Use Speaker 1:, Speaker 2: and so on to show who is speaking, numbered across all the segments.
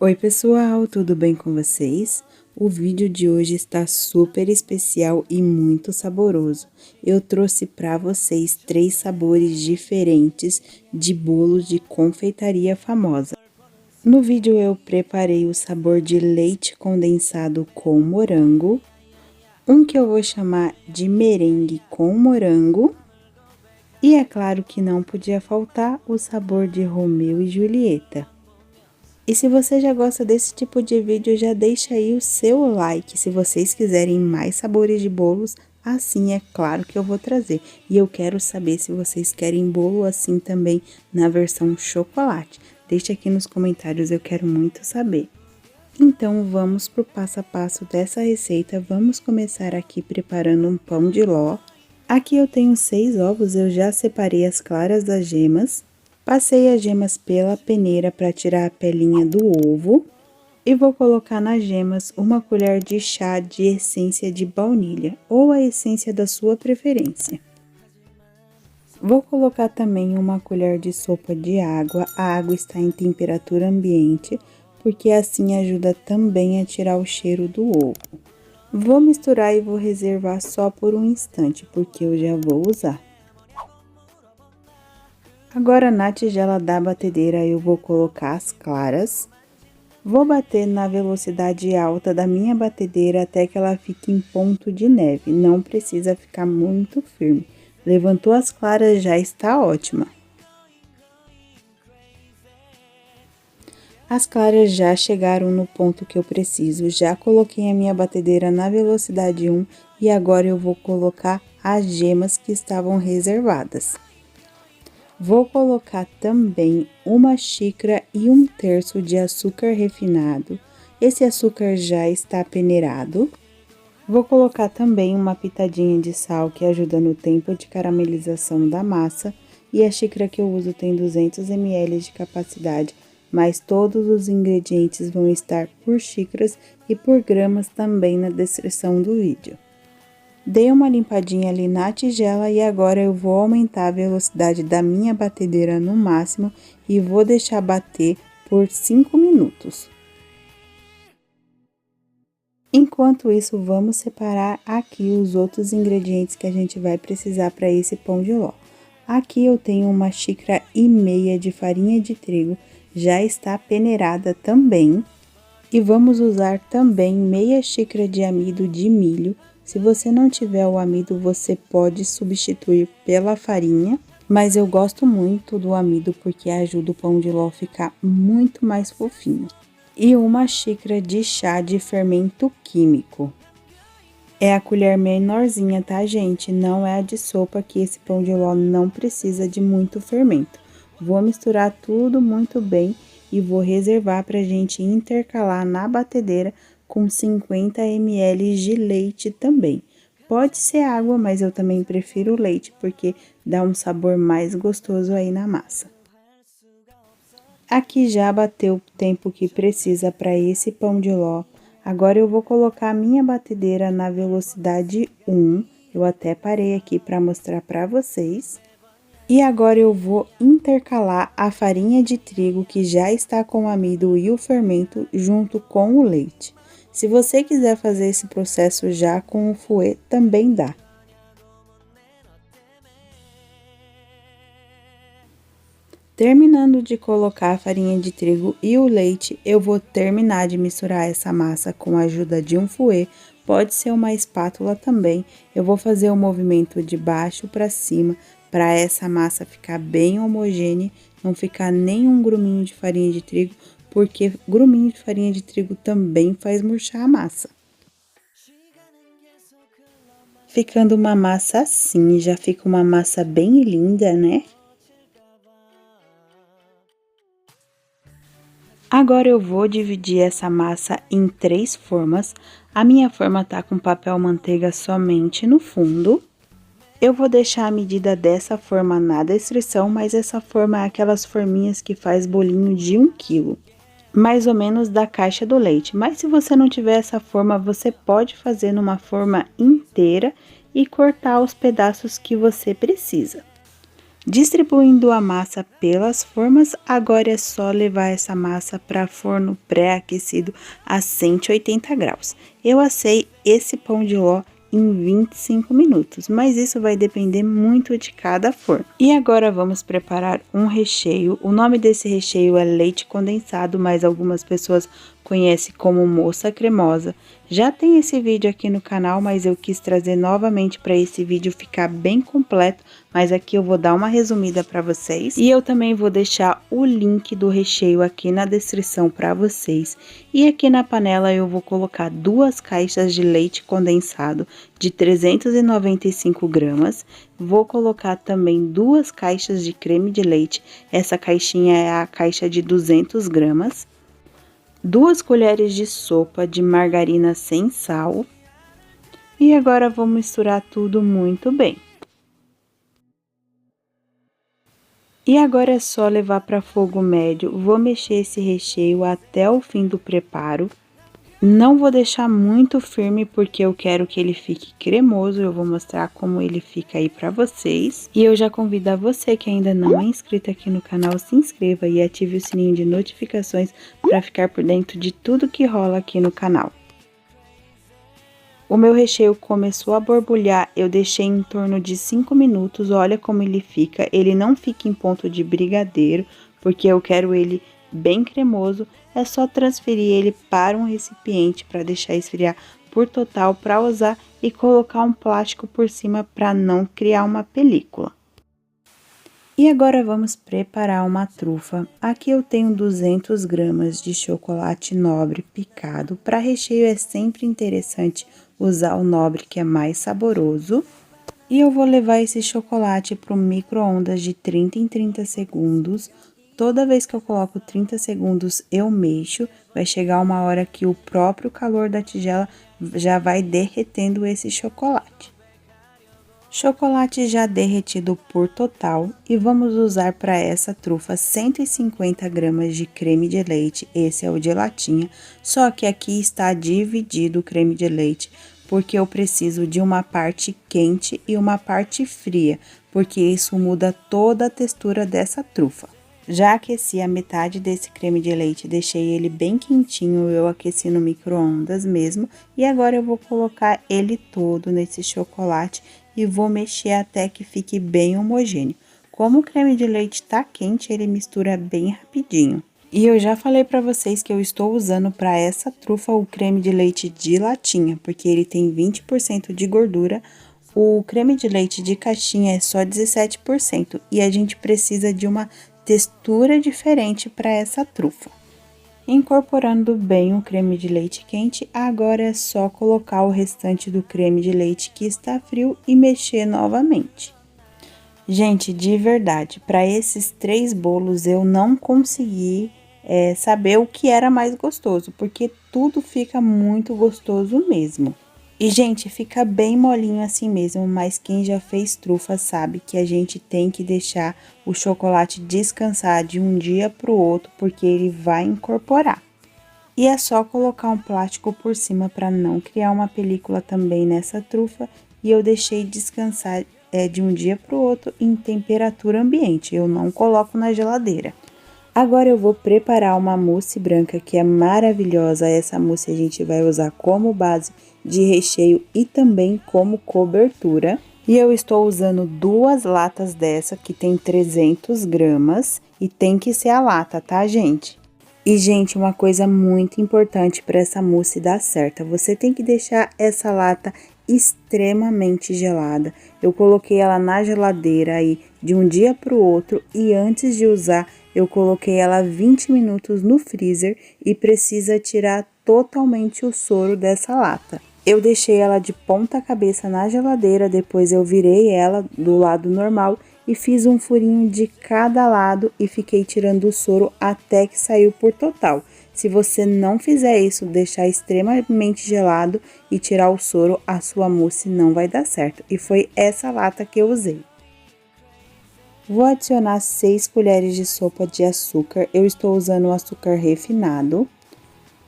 Speaker 1: Oi pessoal, tudo bem com vocês? O vídeo de hoje está super especial e muito saboroso. Eu trouxe para vocês 3 sabores diferentes de bolos de confeitaria famosa. No vídeo eu preparei o sabor de leite condensado com morango, um que eu vou chamar de merengue com morango, e é claro que não podia faltar o sabor de Romeu e Julieta. E se você já gosta desse tipo de vídeo, já deixa aí o seu like. Se vocês quiserem mais sabores de bolos, assim é claro que eu vou trazer. E eu quero saber se vocês querem bolo assim também na versão chocolate. Deixa aqui nos comentários, eu quero muito saber. Então vamos pro passo a passo dessa receita. Vamos começar aqui preparando um pão de ló. Aqui eu tenho 6 ovos, eu já separei as claras das gemas. Passei as gemas pela peneira para tirar a pelinha do ovo e vou colocar nas gemas uma colher de chá de essência de baunilha ou a essência da sua preferência. Vou colocar também uma colher de sopa de água, a água está em temperatura ambiente, porque assim ajuda também a tirar o cheiro do ovo. Vou misturar e vou reservar só por um instante, porque eu já vou usar. Agora, na tigela da batedeira, eu vou colocar as claras. Vou bater na velocidade alta da minha batedeira até que ela fique em ponto de neve. Não precisa ficar muito firme. Levantou as claras, já está ótima. As claras já chegaram no ponto que eu preciso. Já coloquei a minha batedeira na velocidade 1 e agora eu vou colocar as gemas que estavam reservadas. Vou colocar também 1 xícara e 1/3 de açúcar refinado. Esse açúcar já está peneirado. Vou colocar também uma pitadinha de sal que ajuda no tempo de caramelização da massa. E a xícara que eu uso tem 200 ml de capacidade, mas todos os ingredientes vão estar por xícaras e por gramas também na descrição do vídeo. Dei uma limpadinha ali na tigela e agora eu vou aumentar a velocidade da minha batedeira no máximo e vou deixar bater por 5 minutos. Enquanto isso, vamos separar aqui os outros ingredientes que a gente vai precisar para esse pão de ló. Aqui eu tenho 1,5 xícaras de farinha de trigo, já está peneirada também. E vamos usar também meia xícara de amido de milho. Se você não tiver o amido, você pode substituir pela farinha, mas eu gosto muito do amido porque ajuda o pão de ló a ficar muito mais fofinho. E 1 xícara de chá de fermento químico. É a colher menorzinha, tá, gente? Não é a de sopa, que esse pão de ló não precisa de muito fermento. Vou misturar tudo muito bem e vou reservar pra gente intercalar na batedeira com 50 ml de leite também. Pode ser água, mas eu também prefiro leite, porque dá um sabor mais gostoso aí na massa. Aqui já bateu o tempo que precisa para esse pão de ló. Agora eu vou colocar a minha batedeira na velocidade 1. Eu até parei aqui para mostrar para vocês. E agora eu vou intercalar a farinha de trigo que já está com o amido e o fermento junto com o leite. Se você quiser fazer esse processo já com o fouet, também dá. Terminando de colocar a farinha de trigo e o leite, eu vou terminar de misturar essa massa com a ajuda de um fouet, pode ser uma espátula também. Eu vou fazer o movimento de baixo para cima, para essa massa ficar bem homogênea, não ficar nenhum gruminho de farinha de trigo, porque gruminho de farinha de trigo também faz murchar a massa. Ficando uma massa assim, já fica uma massa bem linda, né? Agora eu vou dividir essa massa em 3 formas. A minha forma tá com papel manteiga somente no fundo. Eu vou deixar a medida dessa forma na descrição, mas essa forma é aquelas forminhas que faz bolinho de 1 quilo. Mais ou menos da caixa do leite, mas se você não tiver essa forma, você pode fazer numa forma inteira e cortar os pedaços que você precisa. Distribuindo a massa pelas formas, agora é só levar essa massa para forno pré-aquecido a 180 graus. Eu assei esse pão de ló em 25 minutos, mas isso vai depender muito de cada forno. E agora vamos preparar um recheio. O nome desse recheio é leite condensado, mas algumas pessoas conhecem como moça cremosa. Já tem esse vídeo aqui no canal, mas eu quis trazer novamente para esse vídeo ficar bem completo, mas aqui eu vou dar uma resumida para vocês. E eu também vou deixar o link do recheio aqui na descrição para vocês. E aqui na panela eu vou colocar 2 caixas de leite condensado de 395 gramas. Vou colocar também 2 caixas de creme de leite. Essa caixinha é a caixa de 200 gramas. 2 colheres de sopa de margarina sem sal. E agora vou misturar tudo muito bem. E agora é só levar para fogo médio. Vou mexer esse recheio até o fim do preparo. Não vou deixar muito firme porque eu quero que ele fique cremoso. Eu vou mostrar como ele fica aí para vocês. E eu já convido a você que ainda não é inscrito aqui no canal, se inscreva e ative o sininho de notificações para ficar por dentro de tudo que rola aqui no canal. O meu recheio começou a borbulhar, eu deixei em torno de 5 minutos, olha como ele fica. Ele não fica em ponto de brigadeiro, porque eu quero ele bem cremoso. É só transferir ele para um recipiente para deixar esfriar por total para usar e colocar um plástico por cima para não criar uma película. E agora vamos preparar uma trufa. Aqui eu tenho 200 gramas de chocolate nobre picado. Para recheio é sempre interessante usar o nobre, que é mais saboroso. E eu vou levar esse chocolate para o micro-ondas de 30 em 30 segundos. Toda vez que eu coloco 30 segundos, eu mexo. Vai chegar uma hora que o próprio calor da tigela já vai derretendo esse chocolate. Chocolate já derretido por total, e vamos usar para essa trufa 150 gramas de creme de leite, esse é o de latinha, só que aqui está dividido o creme de leite, porque eu preciso de uma parte quente e uma parte fria, porque isso muda toda a textura dessa trufa. Já aqueci a metade desse creme de leite, deixei ele bem quentinho, eu aqueci no micro-ondas mesmo, e agora eu vou colocar ele todo nesse chocolate e vou mexer até que fique bem homogêneo. Como o creme de leite tá quente, ele mistura bem rapidinho. E eu já falei para vocês que eu estou usando para essa trufa o creme de leite de latinha, porque ele tem 20% de gordura. O creme de leite de caixinha é só 17% e a gente precisa de uma textura diferente para essa trufa. Incorporando bem o creme de leite quente, agora é só colocar o restante do creme de leite que está frio e mexer novamente. Gente, de verdade, para esses 3 bolos eu não consegui saber o que era mais gostoso, porque tudo fica muito gostoso mesmo. E, gente, fica bem molinho assim mesmo, mas quem já fez trufa sabe que a gente tem que deixar o chocolate descansar de um dia para o outro, porque ele vai incorporar. E é só colocar um plástico por cima para não criar uma película também nessa trufa, e eu deixei descansar de um dia para o outro em temperatura ambiente, eu não coloco na geladeira. Agora eu vou preparar uma mousse branca que é maravilhosa. Essa mousse a gente vai usar como base de recheio e também como cobertura. E eu estou usando 2 latas dessa, que tem 300 gramas, e tem que ser a lata, tá, gente? E, gente, uma coisa muito importante para essa mousse dar certo, você tem que deixar essa lata extremamente gelada. Eu coloquei ela na geladeira aí de um dia para o outro, e antes de usar eu coloquei ela 20 minutos no freezer e precisa tirar totalmente o soro dessa lata. Eu deixei ela de ponta cabeça na geladeira, depois eu virei ela do lado normal e fiz um furinho de cada lado e fiquei tirando o soro até que saiu por total. Se você não fizer isso, deixar extremamente gelado e tirar o soro, a sua mousse não vai dar certo. E foi essa lata que eu usei. Vou adicionar 6 colheres de sopa de açúcar, eu estou usando o açúcar refinado.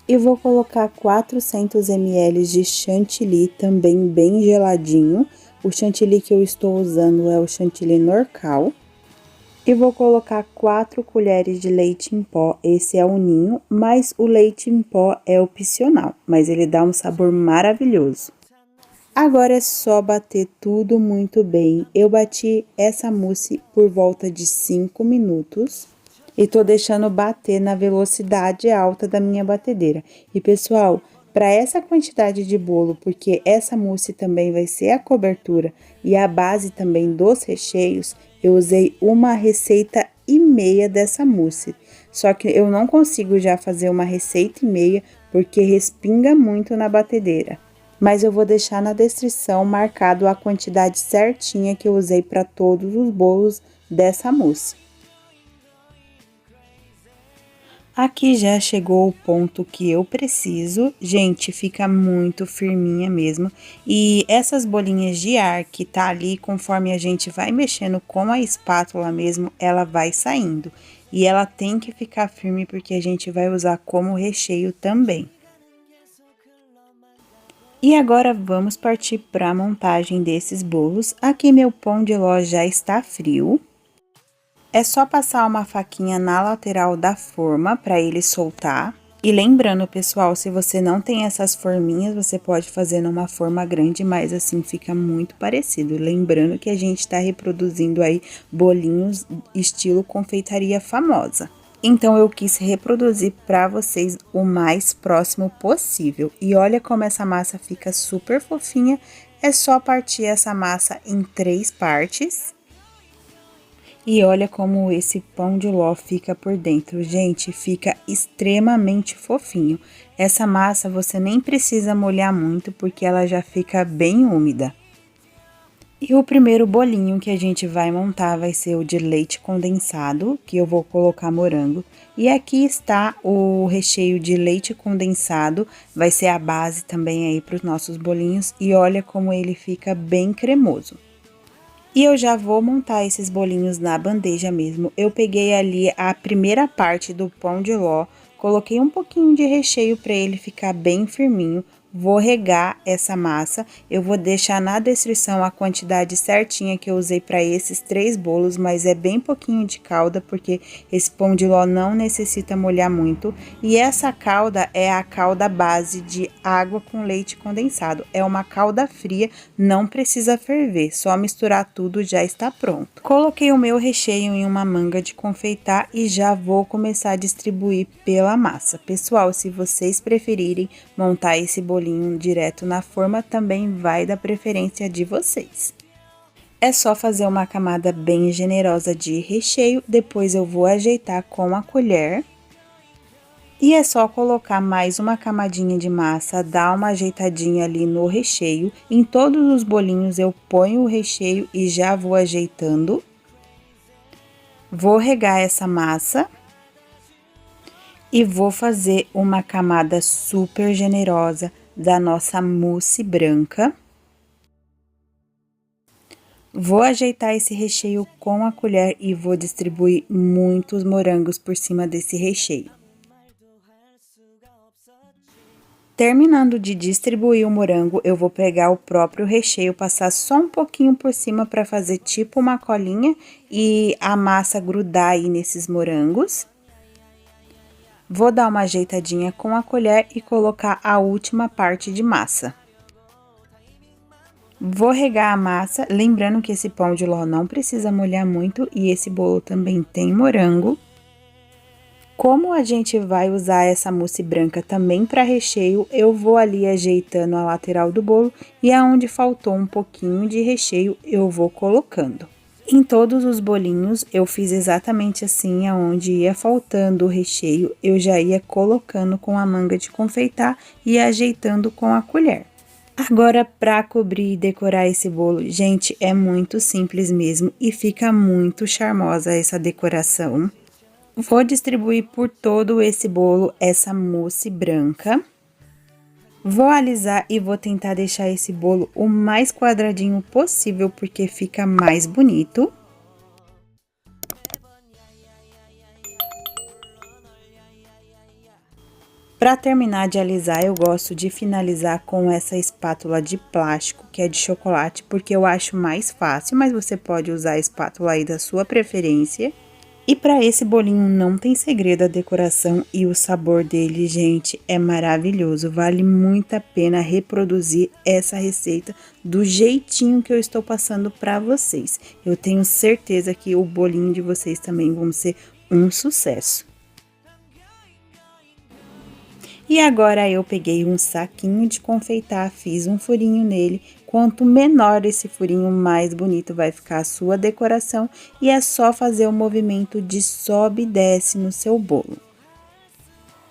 Speaker 1: E vou colocar 400 ml de chantilly, também bem geladinho. O chantilly que eu estou usando é o chantilly Norcal. E vou colocar 4 colheres de leite em pó, esse é o ninho, mas o leite em pó é opcional, mas ele dá um sabor maravilhoso. Agora é só bater tudo muito bem. Eu bati essa mousse por volta de 5 minutos e tô deixando bater na velocidade alta da minha batedeira. E pessoal, para essa quantidade de bolo, porque essa mousse também vai ser a cobertura e a base também dos recheios, eu usei 1,5 receitas dessa mousse. Só que eu não consigo já fazer 1,5 receitas porque respinga muito na batedeira. Mas eu vou deixar na descrição marcado a quantidade certinha que eu usei para todos os bolos dessa mousse. Aqui já chegou o ponto que eu preciso, gente, fica muito firminha mesmo. E essas bolinhas de ar que tá ali, conforme a gente vai mexendo com a espátula mesmo, ela vai saindo. E ela tem que ficar firme porque a gente vai usar como recheio também. E agora vamos partir para a montagem desses bolos. Aqui meu pão de ló já está frio. É só passar uma faquinha na lateral da forma para ele soltar. E lembrando, pessoal, se você não tem essas forminhas, você pode fazer numa forma grande, mas assim fica muito parecido. Lembrando que a gente está reproduzindo aí bolinhos estilo confeitaria famosa. Então, eu quis reproduzir para vocês o mais próximo possível. E olha como essa massa fica super fofinha. É só partir essa massa em 3 partes. E olha como esse pão de ló fica por dentro, gente, fica extremamente fofinho. Essa massa você nem precisa molhar muito, porque ela já fica bem úmida. E o primeiro bolinho que a gente vai montar vai ser o de leite condensado, que eu vou colocar morango. E aqui está o recheio de leite condensado, vai ser a base também aí para os nossos bolinhos. E olha como ele fica bem cremoso. E eu já vou montar esses bolinhos na bandeja mesmo. Eu peguei ali a primeira parte do pão de ló, coloquei um pouquinho de recheio para ele ficar bem firminho. Vou regar essa massa, eu vou deixar na descrição a quantidade certinha que eu usei para esses 3 bolos, mas é bem pouquinho de calda, porque esse pão de ló não necessita molhar muito. E essa calda é a calda base de água com leite condensado, é uma calda fria, não precisa ferver, só misturar tudo já está pronto. Coloquei o meu recheio em uma manga de confeitar e já vou começar a distribuir pela massa. Pessoal, se vocês preferirem montar esse bolinho direto na forma, também vai da preferência de vocês. É só fazer uma camada bem generosa de recheio, depois eu vou ajeitar com a colher. E é só colocar mais uma camadinha de massa, dar uma ajeitadinha ali no recheio. Em todos os bolinhos eu ponho o recheio e já vou ajeitando. Vou regar essa massa. E vou fazer uma camada super generosa da nossa mousse branca. Vou ajeitar esse recheio com a colher e vou distribuir muitos morangos por cima desse recheio. Terminando de distribuir o morango, eu vou pegar o próprio recheio, passar só um pouquinho por cima para fazer tipo uma colinha e a massa grudar aí nesses morangos. Vou dar uma ajeitadinha com a colher e colocar a última parte de massa. Vou regar a massa, lembrando que esse pão de ló não precisa molhar muito e esse bolo também tem morango. Como a gente vai usar essa mousse branca também para recheio, eu vou ali ajeitando a lateral do bolo e aonde faltou um pouquinho de recheio, eu vou colocando. Em todos os bolinhos, eu fiz exatamente assim, aonde ia faltando o recheio, eu já ia colocando com a manga de confeitar e ajeitando com a colher. Agora, para cobrir e decorar esse bolo, gente, é muito simples mesmo e fica muito charmosa essa decoração. Vou distribuir por todo esse bolo essa mousse branca. Vou alisar e vou tentar deixar esse bolo o mais quadradinho possível, porque fica mais bonito. Para terminar de alisar, eu gosto de finalizar com essa espátula de plástico, que é de chocolate, porque eu acho mais fácil, mas você pode usar a espátula aí da sua preferência. E para esse bolinho não tem segredo, a decoração e o sabor dele, gente, é maravilhoso. Vale muito a pena reproduzir essa receita do jeitinho que eu estou passando para vocês. Eu tenho certeza que o bolinho de vocês também vão ser um sucesso. E agora eu peguei um saquinho de confeitar, fiz um furinho nele. Quanto menor esse furinho, mais bonito vai ficar a sua decoração. E é só fazer o movimento de sobe e desce no seu bolo.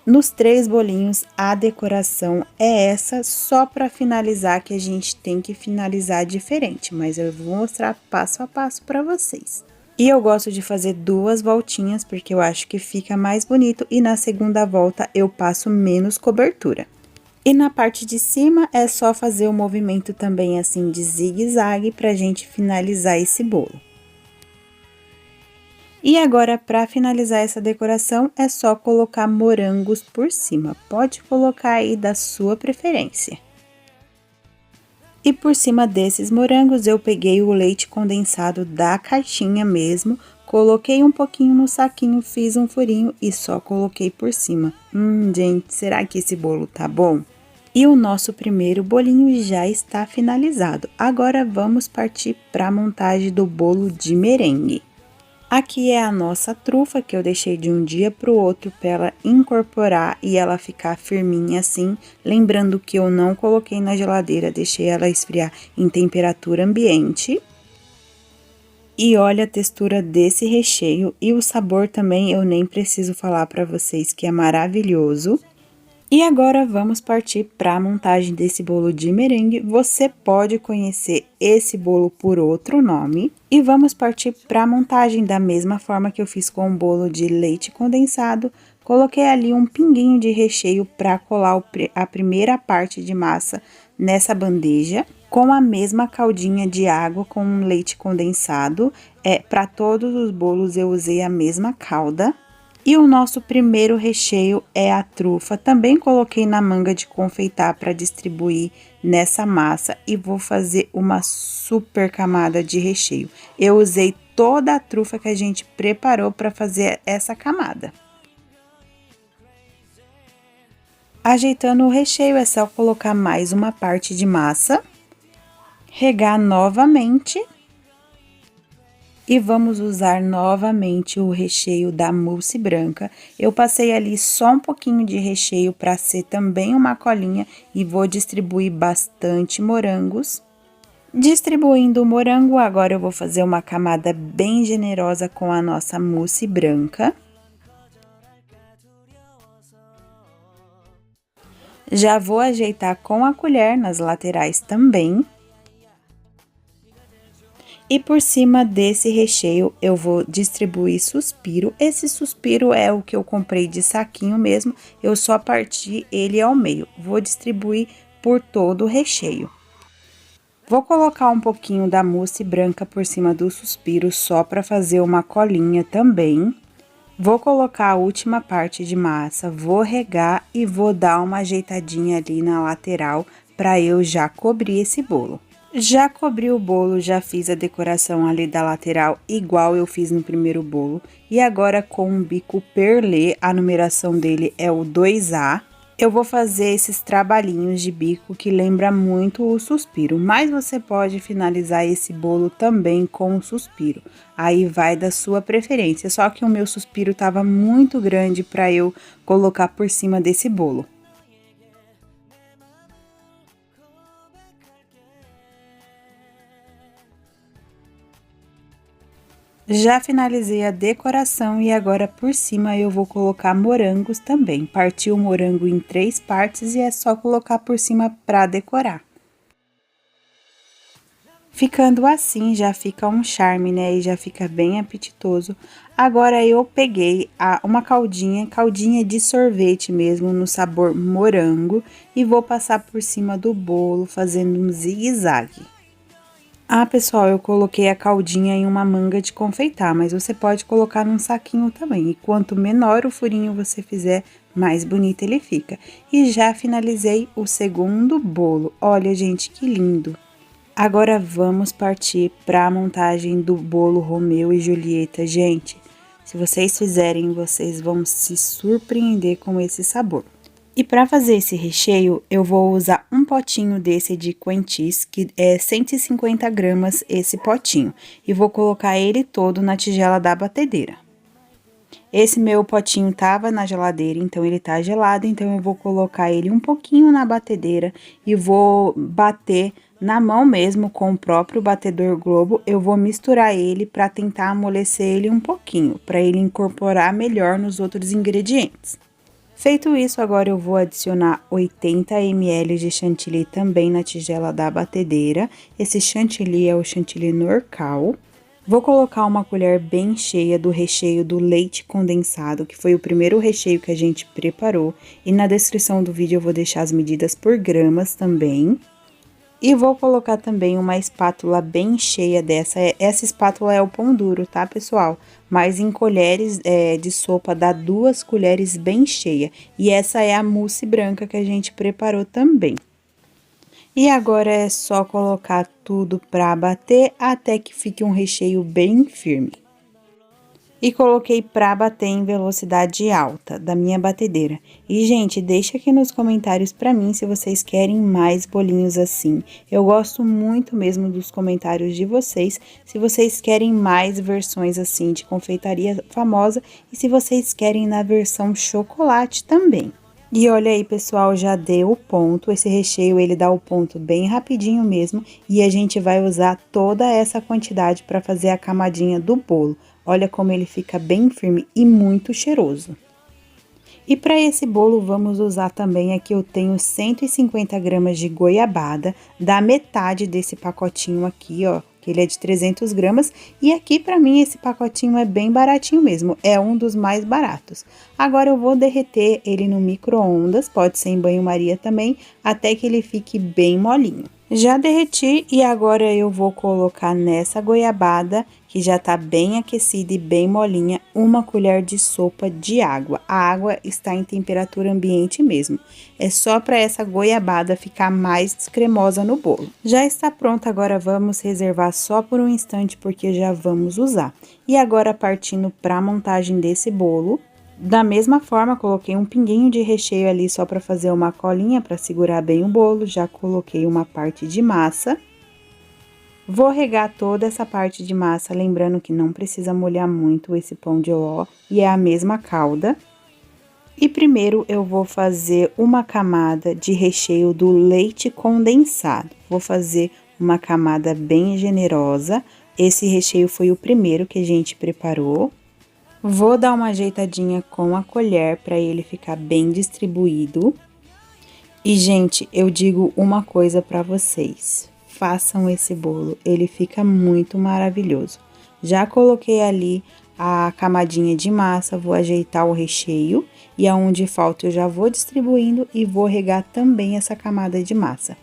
Speaker 1: Nos 3 bolinhos, a decoração é essa, só para finalizar, que a gente tem que finalizar diferente. Mas eu vou mostrar passo a passo para vocês. E eu gosto de fazer 2 voltinhas, porque eu acho que fica mais bonito, e na segunda volta eu passo menos cobertura. E na parte de cima é só fazer o movimento também assim de zigue-zague pra gente finalizar esse bolo. E agora, para finalizar essa decoração, é só colocar morangos por cima. Pode colocar aí da sua preferência. E por cima desses morangos, eu peguei o leite condensado da caixinha mesmo, coloquei um pouquinho no saquinho, fiz um furinho e só coloquei por cima. Gente, será que esse bolo tá bom? E o nosso primeiro bolinho já está finalizado. Agora vamos partir para a montagem do bolo de merengue. Aqui é a nossa trufa, que eu deixei de um dia para o outro para ela incorporar e ela ficar firminha assim. Lembrando que eu não coloquei na geladeira, deixei ela esfriar em temperatura ambiente. E olha a textura desse recheio e o sabor também, eu nem preciso falar para vocês que é maravilhoso. E agora vamos partir para a montagem desse bolo de merengue. Você pode conhecer esse bolo por outro nome. E vamos partir para a montagem da mesma forma que eu fiz com o bolo de leite condensado. Coloquei ali um pinguinho de recheio para colar a primeira parte de massa nessa bandeja. Com a mesma caldinha de água com leite condensado. Para todos os bolos eu usei a mesma calda. E o nosso primeiro recheio é a trufa. Também coloquei na manga de confeitar para distribuir nessa massa e vou fazer uma super camada de recheio. Eu usei toda a trufa que a gente preparou para fazer essa camada. Ajeitando o recheio, é só colocar mais uma parte de massa, regar novamente. E vamos usar novamente o recheio da mousse branca. Eu passei ali só um pouquinho de recheio para ser também uma colinha e vou distribuir bastante morangos. Distribuindo o morango, agora eu vou fazer uma camada bem generosa com a nossa mousse branca. Já vou ajeitar com a colher nas laterais também. E por cima desse recheio, eu vou distribuir suspiro. Esse suspiro é o que eu comprei de saquinho mesmo, eu só parti ele ao meio. Vou distribuir por todo o recheio. Vou colocar um pouquinho da mousse branca por cima do suspiro, só para fazer uma colinha também. Vou colocar a última parte de massa, vou regar e vou dar uma ajeitadinha ali na lateral para eu já cobrir esse bolo. Já cobri o bolo, já fiz a decoração ali da lateral, igual eu fiz no primeiro bolo. E agora com um bico perlê, a numeração dele é o 2A. Eu vou fazer esses trabalhinhos de bico que lembra muito o suspiro. Mas você pode finalizar esse bolo também com o suspiro. Aí vai da sua preferência, só que o meu suspiro estava muito grande para eu colocar por cima desse bolo. Já finalizei a decoração e agora por cima eu vou colocar morangos também. Parti o morango em 3 partes e é só colocar por cima para decorar. Ficando assim já fica um charme, né? E já fica bem apetitoso. Agora eu peguei uma caldinha de sorvete mesmo, no sabor morango. E vou passar por cima do bolo fazendo um zigue-zague. Ah, pessoal, eu coloquei a caldinha em uma manga de confeitar, mas você pode colocar num saquinho também. E quanto menor o furinho você fizer, mais bonito ele fica. E já finalizei o segundo bolo. Olha, gente, que lindo! Agora vamos partir para a montagem do bolo Romeu e Julieta, gente. Se vocês fizerem, vocês vão se surpreender com esse sabor. E para fazer esse recheio, eu vou usar um potinho desse de cream cheese, que é 150 gramas esse potinho. E vou colocar ele todo na tigela da batedeira. Esse meu potinho tava na geladeira, então ele tá gelado, então eu vou colocar ele um pouquinho na batedeira e vou bater na mão mesmo com o próprio batedor Globo. Eu vou misturar ele para tentar amolecer ele um pouquinho, para ele incorporar melhor nos outros ingredientes. Feito isso, agora eu vou adicionar 80 ml de chantilly também na tigela da batedeira. Esse chantilly é o chantilly Norcal. Vou colocar uma colher bem cheia do recheio do leite condensado, que foi o primeiro recheio que a gente preparou. E na descrição do vídeo eu vou deixar as medidas por gramas também. E vou colocar também uma espátula bem cheia dessa. Essa espátula é o pão duro, tá, pessoal? Mas em colheres de sopa dá 2 colheres bem cheia. E essa é a mousse branca que a gente preparou também. E agora é só colocar tudo para bater até que fique um recheio bem firme. E coloquei para bater em velocidade alta da minha batedeira. E, gente, deixa aqui nos comentários para mim se vocês querem mais bolinhos assim. Eu gosto muito mesmo dos comentários de vocês, se vocês querem mais versões assim de confeitaria famosa e se vocês querem na versão chocolate também. E olha aí, pessoal, já deu o ponto. Esse recheio, ele dá o ponto bem rapidinho mesmo. E a gente vai usar toda essa quantidade para fazer a camadinha do bolo. Olha como ele fica bem firme e muito cheiroso. E para esse bolo, vamos usar também, aqui eu tenho 150 gramas de goiabada, da metade desse pacotinho aqui, ó, que ele é de 300 gramas. E aqui, para mim, esse pacotinho é bem baratinho mesmo, é um dos mais baratos. Agora, eu vou derreter ele no micro-ondas, pode ser em banho-maria também, até que ele fique bem molinho. Já derreti e agora eu vou colocar nessa goiabada, que já tá bem aquecida e bem molinha, uma colher de sopa de água. A água está em temperatura ambiente mesmo. É só para essa goiabada ficar mais cremosa no bolo. Já está pronta, agora vamos reservar só por um instante porque já vamos usar. E agora partindo para a montagem desse bolo. Da mesma forma, coloquei um pinguinho de recheio ali só para fazer uma colinha para segurar bem o bolo. Já coloquei uma parte de massa. Vou regar toda essa parte de massa, lembrando que não precisa molhar muito esse pão de ló e é a mesma calda. E primeiro eu vou fazer uma camada de recheio do leite condensado. Vou fazer uma camada bem generosa. Esse recheio foi o primeiro que a gente preparou. Vou dar uma ajeitadinha com a colher para ele ficar bem distribuído. E, gente, eu digo uma coisa para vocês. Façam esse bolo, ele fica muito maravilhoso. Já coloquei ali a camadinha de massa, vou ajeitar o recheio. E aonde falta eu já vou distribuindo e vou regar também essa camada de massa.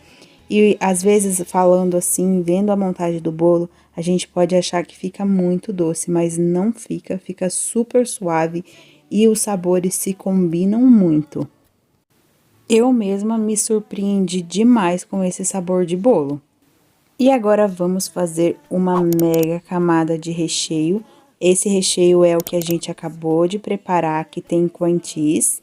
Speaker 1: E às vezes, falando assim, vendo a montagem do bolo, a gente pode achar que fica muito doce, mas não fica, fica super suave e os sabores se combinam muito. Eu mesma me surpreendi demais com esse sabor de bolo. E agora vamos fazer uma mega camada de recheio. Esse recheio é o que a gente acabou de preparar, que tem cream cheese.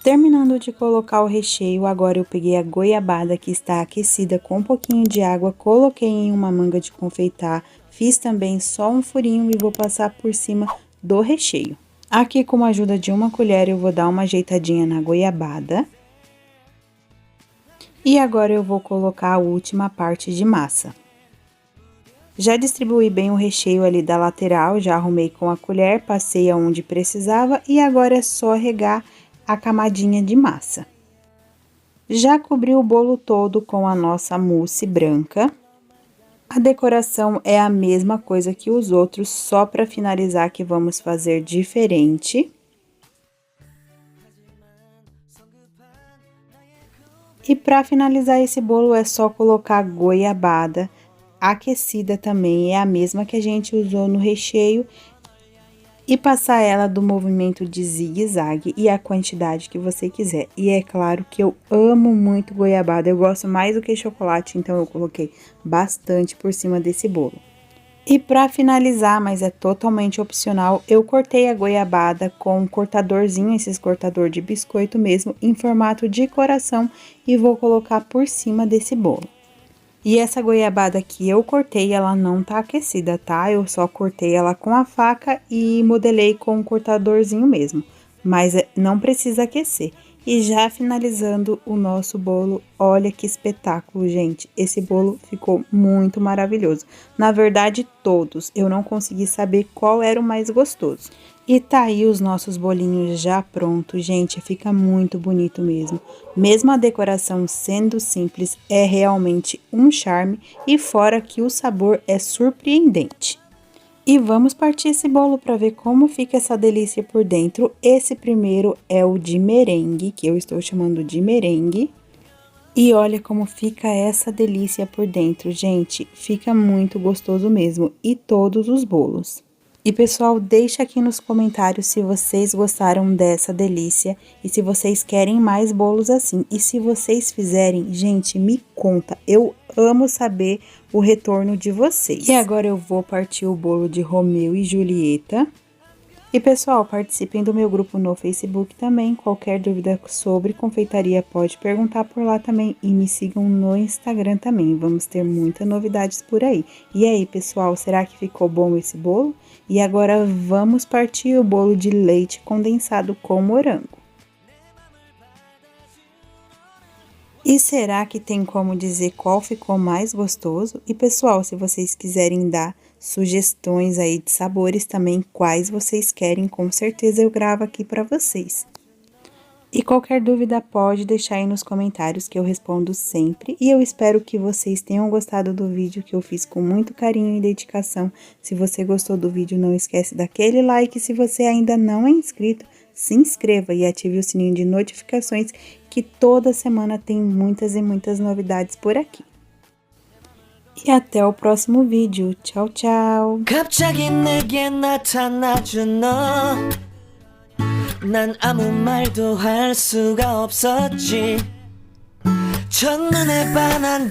Speaker 1: Terminando de colocar o recheio, agora eu peguei a goiabada que está aquecida com um pouquinho de água, coloquei em uma manga de confeitar, fiz também só um furinho e vou passar por cima do recheio. Aqui, com a ajuda de uma colher, eu vou dar uma ajeitadinha na goiabada. E agora eu vou colocar a última parte de massa. Já distribuí bem o recheio ali da lateral, já arrumei com a colher, passei aonde precisava e agora é só regar a camadinha de massa. Já cobri o bolo todo com a nossa mousse branca. A decoração é a mesma coisa que os outros, só para finalizar que vamos fazer diferente. E para finalizar esse bolo é só colocar goiabada aquecida também, é a mesma que a gente usou no recheio. E passar ela do movimento de zigue-zague e a quantidade que você quiser. E é claro que eu amo muito goiabada, eu gosto mais do que chocolate, então eu coloquei bastante por cima desse bolo. E para finalizar, mas é totalmente opcional, eu cortei a goiabada com um cortadorzinho, esses cortador de biscoito mesmo, em formato de coração e vou colocar por cima desse bolo. E essa goiabada que eu cortei, ela não tá aquecida, tá? Eu só cortei ela com a faca e modelei com um cortadorzinho mesmo. Mas não precisa aquecer. E já finalizando o nosso bolo, olha que espetáculo, gente. Esse bolo ficou muito maravilhoso. Na verdade, todos. Eu não consegui saber qual era o mais gostoso. E tá aí os nossos bolinhos já prontos, gente, fica muito bonito mesmo. Mesmo a decoração sendo simples, é realmente um charme e fora que o sabor é surpreendente. E vamos partir esse bolo para ver como fica essa delícia por dentro. Esse primeiro é o de merengue, que eu estou chamando de merengue. E olha como fica essa delícia por dentro, gente, fica muito gostoso mesmo, e todos os bolos. E pessoal, deixa aqui nos comentários se vocês gostaram dessa delícia e se vocês querem mais bolos assim. E se vocês fizerem, gente, me conta, eu amo saber o retorno de vocês. E agora eu vou partir o bolo de Romeu e Julieta. E pessoal, participem do meu grupo no Facebook também, qualquer dúvida sobre confeitaria pode perguntar por lá também e me sigam no Instagram também, vamos ter muitas novidades por aí. E aí pessoal, será que ficou bom esse bolo? E agora vamos partir o bolo de leite condensado com morango. E será que tem como dizer qual ficou mais gostoso? E pessoal, se vocês quiserem dar sugestões aí de sabores também, quais vocês querem, com certeza eu gravo aqui para vocês. E qualquer dúvida pode deixar aí nos comentários que eu respondo sempre. E eu espero que vocês tenham gostado do vídeo que eu fiz com muito carinho e dedicação. Se você gostou do vídeo, não esquece daquele like. Se você ainda não é inscrito, se inscreva e ative o sininho de notificações que toda semana tem muitas e muitas novidades por aqui. E até o próximo vídeo. Tchau, tchau!
Speaker 2: 갑자기 내게 나타나준 너 난 아무 말도 할 수가 없었지 첫눈에 반한